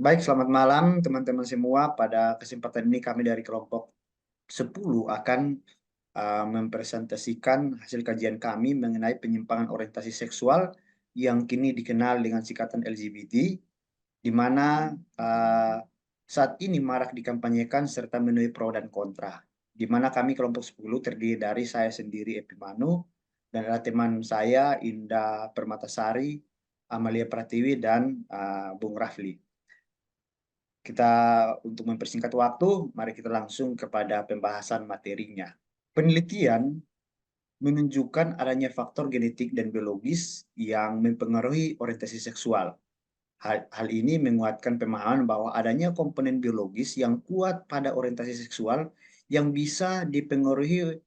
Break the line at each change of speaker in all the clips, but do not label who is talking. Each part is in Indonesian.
Baik, selamat malam teman-teman semua. Pada kesempatan ini kami dari kelompok 10 akan mempresentasikan hasil kajian kami mengenai penyimpangan orientasi seksual yang kini dikenal dengan singkatan LGBT, di mana uh, saat ini marak dikampanyekan serta menuai pro dan kontra. Di mana kami kelompok 10 terdiri dari saya sendiri Epimanu dan ada teman saya Indah Permatasari, Amalia Pratiwi dan Bung Rafli. Kita untuk mempersingkat waktu, mari kita langsung kepada pembahasan materinya. Penelitian menunjukkan adanya faktor genetik dan biologis yang mempengaruhi orientasi seksual. Hal ini menguatkan pemahaman bahwa adanya komponen biologis yang kuat pada orientasi seksual yang bisa dipengaruhi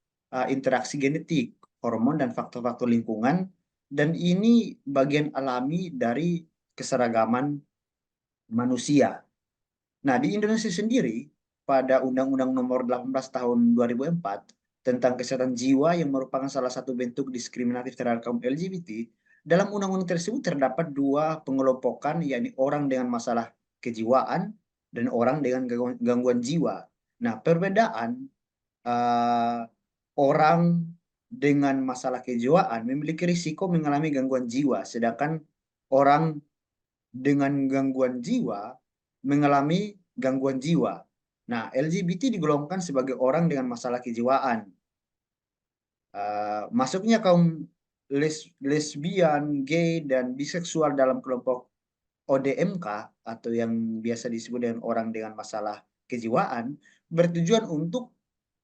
interaksi genetik, hormon, dan faktor-faktor lingkungan, dan ini bagian alami dari keseragaman manusia. Nah, di Indonesia sendiri, pada Undang-Undang Nomor 18 Tahun 2004 tentang kesehatan jiwa yang merupakan salah satu bentuk diskriminatif terhadap kaum LGBT, dalam undang-undang tersebut terdapat dua pengelompokan, yakni orang dengan masalah kejiwaan dan orang dengan gangguan jiwa. Nah, perbedaan uh, orang dengan masalah kejiwaan memiliki risiko mengalami gangguan jiwa, sedangkan orang dengan gangguan jiwa mengalami gangguan jiwa. Nah, LGBT digolongkan sebagai orang dengan masalah kejiwaan. Masuknya kaum lesbian, gay, dan biseksual dalam kelompok ODMK atau yang biasa disebut dengan orang dengan masalah kejiwaan bertujuan untuk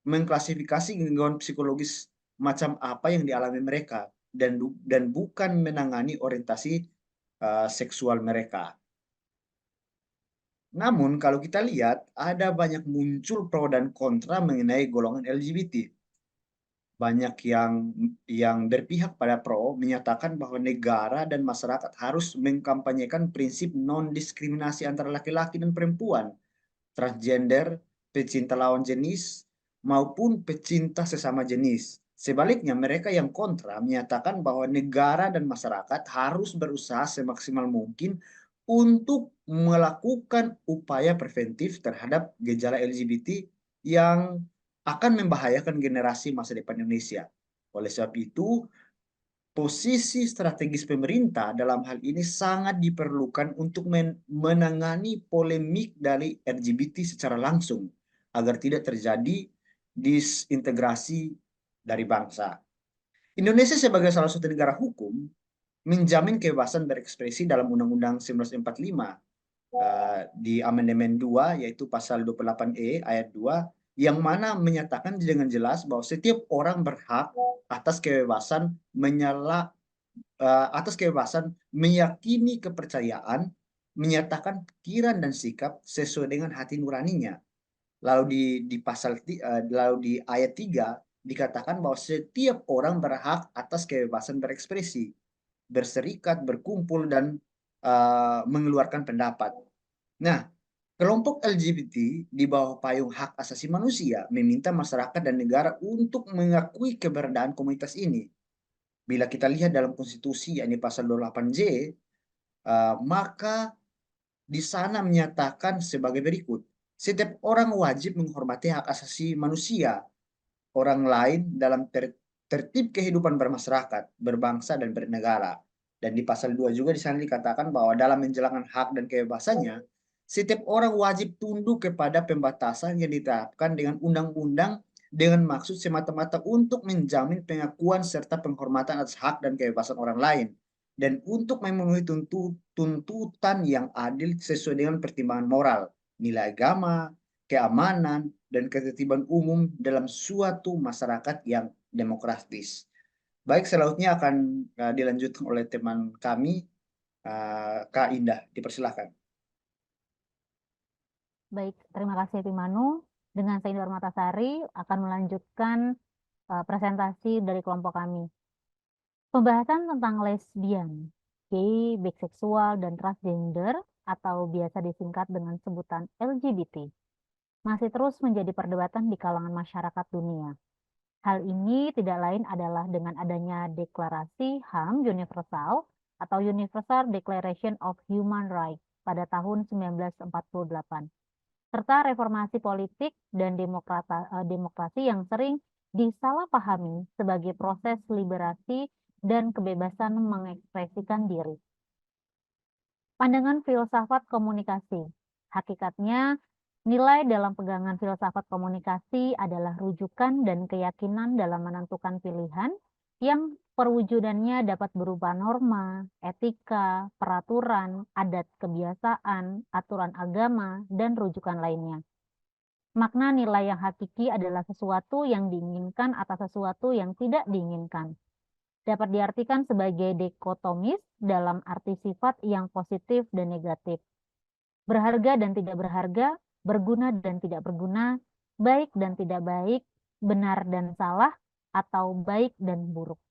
mengklasifikasi gangguan psikologis macam apa yang dialami mereka dan bukan menangani orientasi seksual mereka. Namun kalau kita lihat ada banyak muncul pro dan kontra mengenai golongan LGBT. Banyak yang berpihak pada pro menyatakan bahwa negara dan masyarakat harus mengkampanyekan prinsip non-diskriminasi antara laki-laki dan perempuan, transgender, pecinta lawan jenis, maupun pecinta sesama jenis. Sebaliknya, mereka yang kontra menyatakan bahwa negara dan masyarakat harus berusaha semaksimal mungkin untuk melakukan upaya preventif terhadap gejala LGBT yang akan membahayakan generasi masa depan Indonesia. Oleh sebab itu, posisi strategis pemerintah dalam hal ini sangat diperlukan untuk menangani polemik dari LGBT secara langsung agar tidak terjadi disintegrasi dari bangsa. Indonesia sebagai salah satu negara hukum menjamin kebebasan berekspresi dalam Undang-Undang 1945 di Amandemen 2 yaitu pasal 28E ayat 2 yang mana menyatakan dengan jelas bahwa setiap orang berhak atas kebebasan meyakini kepercayaan, menyatakan pikiran dan sikap sesuai dengan hati nuraninya. Lalu di ayat 3 dikatakan bahwa setiap orang berhak atas kebebasan berekspresi, berserikat, berkumpul, dan mengeluarkan pendapat. Nah, kelompok LGBT di bawah payung hak asasi manusia meminta masyarakat dan negara untuk mengakui keberadaan komunitas ini. Bila kita lihat dalam konstitusi, yakni pasal 28J, maka di sana menyatakan sebagai berikut. Setiap orang wajib menghormati hak asasi manusia orang lain dalam tertib kehidupan bermasyarakat, berbangsa, dan bernegara. Dan di pasal 2 juga di sana dikatakan bahwa dalam menjalankan hak dan kebebasannya, setiap orang wajib tunduk kepada pembatasan yang ditetapkan dengan undang-undang dengan maksud semata-mata untuk menjamin pengakuan serta penghormatan atas hak dan kebebasan orang lain dan untuk memenuhi tuntutan yang adil sesuai dengan pertimbangan moral, nilai agama, keamanan, dan ketertiban umum dalam suatu masyarakat yang demokratis. Baik, selanjutnya akan dilanjutkan oleh teman kami, Kak Indah. Dipersilahkan.
Baik, terima kasih Pimanu. Dengan saya Indra Matasari akan melanjutkan presentasi dari kelompok kami. Pembahasan tentang lesbian, gay, biseksual, dan transgender atau biasa disingkat dengan sebutan LGBT masih terus menjadi perdebatan di kalangan masyarakat dunia. Hal ini tidak lain adalah dengan adanya deklarasi HAM Universal atau Universal Declaration of Human Rights pada tahun 1948, serta reformasi politik dan demokrasi yang sering disalahpahami sebagai proses liberasi dan kebebasan mengekspresikan diri. Pandangan filsafat komunikasi. Hakikatnya, nilai dalam pegangan filsafat komunikasi adalah rujukan dan keyakinan dalam menentukan pilihan yang perwujudannya dapat berupa norma, etika, peraturan, adat kebiasaan, aturan agama, dan rujukan lainnya. Makna nilai yang hakiki adalah sesuatu yang diinginkan atas sesuatu yang tidak diinginkan. Dapat diartikan sebagai dikotomis dalam arti sifat yang positif dan negatif. Berharga dan tidak berharga, berguna dan tidak berguna, baik dan tidak baik, benar dan salah, atau baik dan buruk.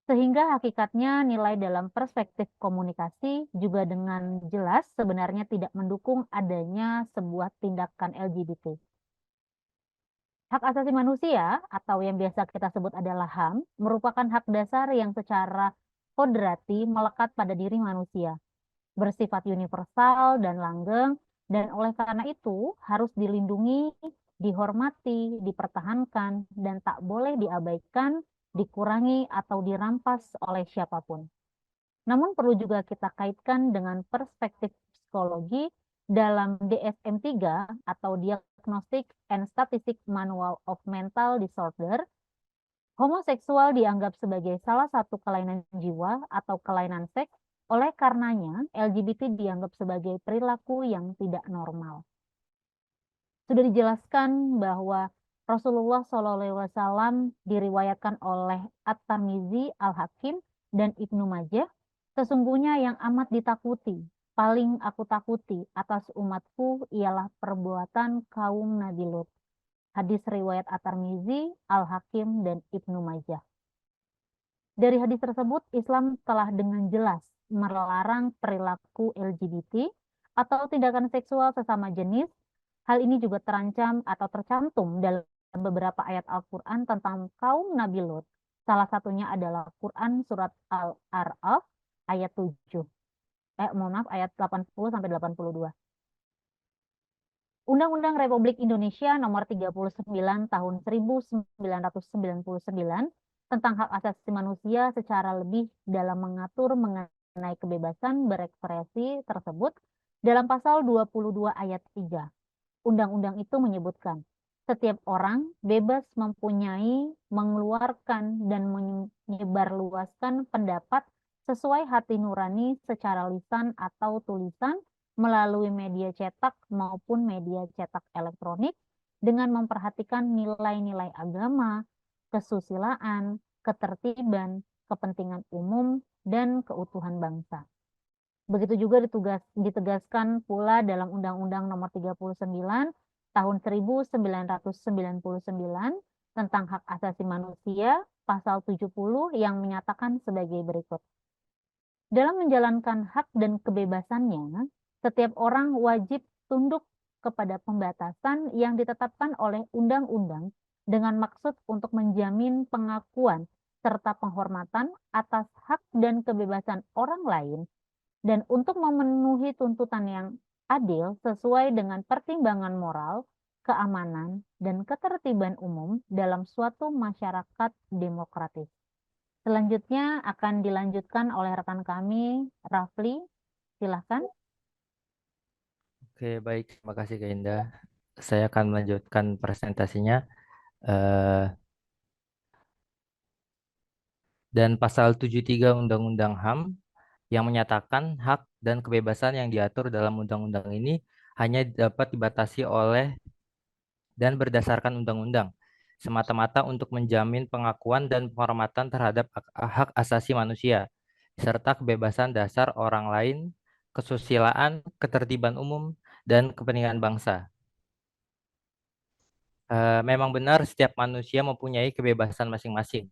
Sehingga hakikatnya nilai dalam perspektif komunikasi juga dengan jelas sebenarnya tidak mendukung adanya sebuah tindakan LGBT. Hak asasi manusia atau yang biasa kita sebut adalah HAM merupakan hak dasar yang secara kodrati melekat pada diri manusia, bersifat universal dan langgeng, dan oleh karena itu harus dilindungi, dihormati, dipertahankan, dan tak boleh diabaikan, dikurangi, atau dirampas oleh siapapun. Namun perlu juga kita kaitkan dengan perspektif psikologi dalam DSM-3 atau Diagnostic and Statistic Manual of Mental Disorder. Homoseksual dianggap sebagai salah satu kelainan jiwa atau kelainan seks, oleh karenanya LGBT dianggap sebagai perilaku yang tidak normal. Sudah dijelaskan bahwa Rasulullah SAW diriwayatkan oleh At-Tirmidzi, Al-Hakim, dan Ibnu Majah, sesungguhnya yang amat ditakuti, paling aku takuti atas umatku ialah perbuatan kaum Nabi Lut. Hadis riwayat At-Tirmidzi, Al-Hakim, dan Ibnu Majah. Dari hadis tersebut, Islam telah dengan jelas melarang perilaku LGBT atau tindakan seksual sesama jenis. Hal ini juga terancam atau tercantum dalam beberapa ayat Al-Quran tentang kaum Nabi Lut. Salah satunya adalah Quran surat Al-A'raf ayat 7. Ayat 80-82. Undang-Undang Republik Indonesia Nomor 39 Tahun 1999 tentang hak asasi manusia secara lebih dalam mengatur mengenai kebebasan berekspresi tersebut dalam pasal 22 ayat 3. Undang-undang itu menyebutkan setiap orang bebas mempunyai, mengeluarkan, dan menyebarluaskan pendapat sesuai hati nurani secara lisan atau tulisan melalui media cetak maupun media cetak elektronik dengan memperhatikan nilai-nilai agama, kesusilaan, ketertiban, kepentingan umum, dan keutuhan bangsa. Begitu juga ditegaskan pula dalam Undang-Undang Nomor 39 Tahun 1999 tentang hak asasi manusia, pasal 70 yang menyatakan sebagai berikut. Dalam menjalankan hak dan kebebasannya, setiap orang wajib tunduk kepada pembatasan yang ditetapkan oleh undang-undang dengan maksud untuk menjamin pengakuan serta penghormatan atas hak dan kebebasan orang lain dan untuk memenuhi tuntutan yang adil sesuai dengan pertimbangan moral, keamanan, dan ketertiban umum dalam suatu masyarakat demokratis. Selanjutnya akan dilanjutkan oleh rekan kami, Rafli. Silahkan.
Oke, baik. Terima kasih, Kak Indah. Saya akan melanjutkan presentasinya. Dan pasal 73 Undang-Undang HAM yang menyatakan hak dan kebebasan yang diatur dalam undang-undang ini hanya dapat dibatasi oleh dan berdasarkan undang-undang, semata-mata untuk menjamin pengakuan dan penghormatan terhadap hak asasi manusia, serta kebebasan dasar orang lain, kesusilaan, ketertiban umum, dan kepentingan bangsa. Memang benar setiap manusia mempunyai kebebasan masing-masing.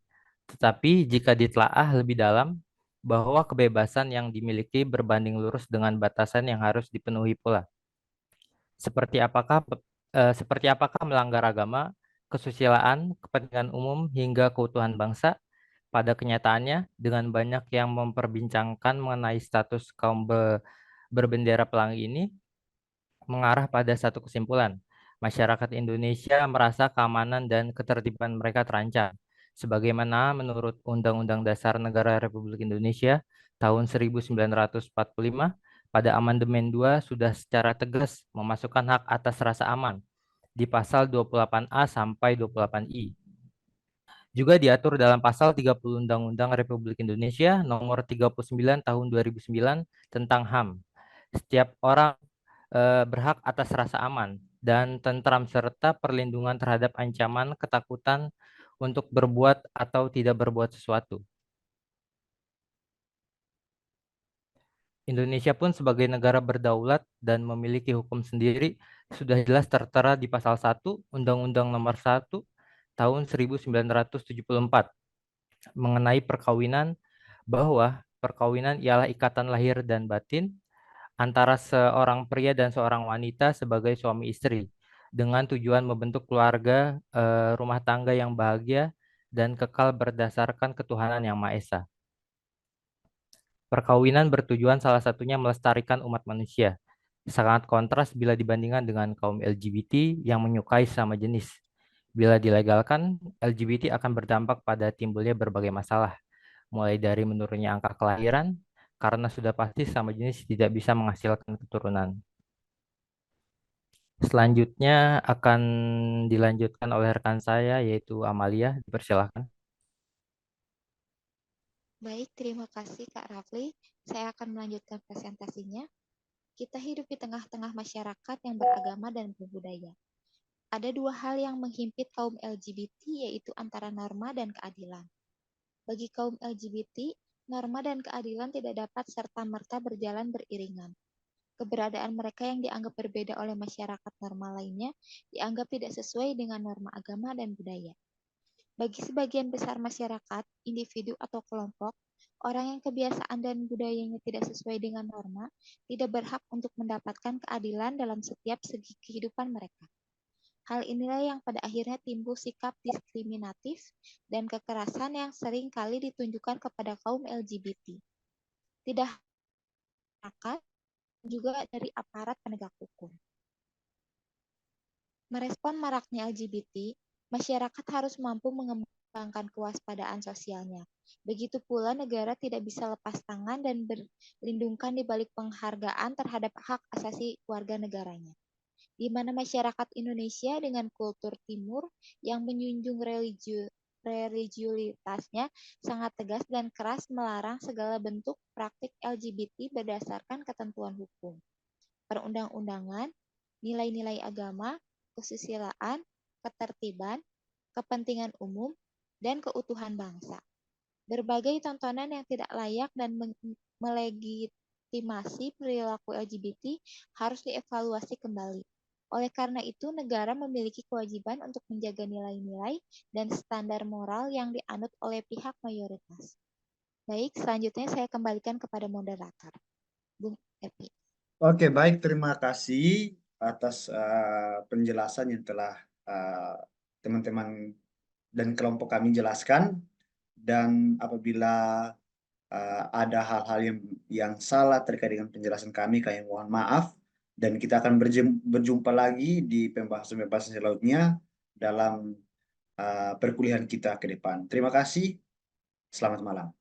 Tetapi jika ditelaah lebih dalam, bahwa kebebasan yang dimiliki berbanding lurus dengan batasan yang harus dipenuhi pula. Seperti apakah melanggar agama, kesusilaan, kepentingan umum, hingga keutuhan bangsa? Pada kenyataannya, dengan banyak yang memperbincangkan mengenai status kaum berbendera pelangi ini mengarah pada satu kesimpulan. Masyarakat Indonesia merasa keamanan dan ketertiban mereka terancam. Sebagaimana menurut Undang-Undang Dasar Negara Republik Indonesia tahun 1945, pada amandemen 2 sudah secara tegas memasukkan hak atas rasa aman di pasal 28A sampai 28I. Juga diatur dalam pasal 30 Undang-Undang Republik Indonesia nomor 39 tahun 2009 tentang HAM. Setiap orang berhak atas rasa aman dan tentram serta perlindungan terhadap ancaman ketakutan untuk berbuat atau tidak berbuat sesuatu. Indonesia pun sebagai negara berdaulat dan memiliki hukum sendiri sudah jelas tertera di pasal 1 Undang-Undang Nomor 1 tahun 1974 mengenai perkawinan, bahwa perkawinan ialah ikatan lahir dan batin antara seorang pria dan seorang wanita sebagai suami istri dengan tujuan membentuk keluarga rumah tangga yang bahagia dan kekal berdasarkan ketuhanan yang Maha Esa. Perkawinan bertujuan salah satunya melestarikan umat manusia. Sangat kontras bila dibandingkan dengan kaum LGBT yang menyukai sama jenis. Bila dilegalkan, LGBT akan berdampak pada timbulnya berbagai masalah, mulai dari menurunnya angka kelahiran, karena sudah pasti sama jenis tidak bisa menghasilkan keturunan. Selanjutnya akan dilanjutkan oleh rekan saya, yaitu Amalia. Dipersilahkan.
Baik, terima kasih Kak Rafli. Saya akan melanjutkan presentasinya. Kita hidup di tengah-tengah masyarakat yang beragama dan berbudaya. Ada dua hal yang menghimpit kaum LGBT, yaitu antara norma dan keadilan. Bagi kaum LGBT, norma dan keadilan tidak dapat serta-merta berjalan beriringan. Keberadaan mereka yang dianggap berbeda oleh masyarakat normal lainnya dianggap tidak sesuai dengan norma agama dan budaya. Bagi sebagian besar masyarakat, individu atau kelompok, orang yang kebiasaan dan budayanya tidak sesuai dengan norma tidak berhak untuk mendapatkan keadilan dalam setiap segi kehidupan mereka. Hal inilah yang pada akhirnya timbul sikap diskriminatif dan kekerasan yang sering kali ditunjukkan kepada kaum LGBT. Tidak masyarakat, juga dari aparat penegak hukum. Merespon maraknya LGBT, masyarakat harus mampu mengembangkan kewaspadaan sosialnya. Begitu pula negara tidak bisa lepas tangan dan berlindungkan di balik penghargaan terhadap hak asasi warga negaranya. Di mana masyarakat Indonesia dengan kultur timur yang menjunjung religiulitasnya sangat tegas dan keras melarang segala bentuk praktik LGBT berdasarkan ketentuan hukum, perundang-undangan, nilai-nilai agama, kesusilaan, ketertiban, kepentingan umum, dan keutuhan bangsa. Berbagai tontonan yang tidak layak dan melegitimasi perilaku LGBT harus dievaluasi kembali. Oleh karena itu, negara memiliki kewajiban untuk menjaga nilai-nilai dan standar moral yang dianut oleh pihak mayoritas. Baik, selanjutnya saya kembalikan kepada moderator. Bung Epi.
Oke, baik. Terima kasih atas penjelasan yang telah teman-teman dan kelompok kami jelaskan. Dan apabila ada hal-hal yang salah terkait dengan penjelasan kami mohon maaf. Dan kita akan berjumpa lagi di pembahasan-pembahasan selanjutnya dalam perkuliahan kita ke depan. Terima kasih. Selamat malam.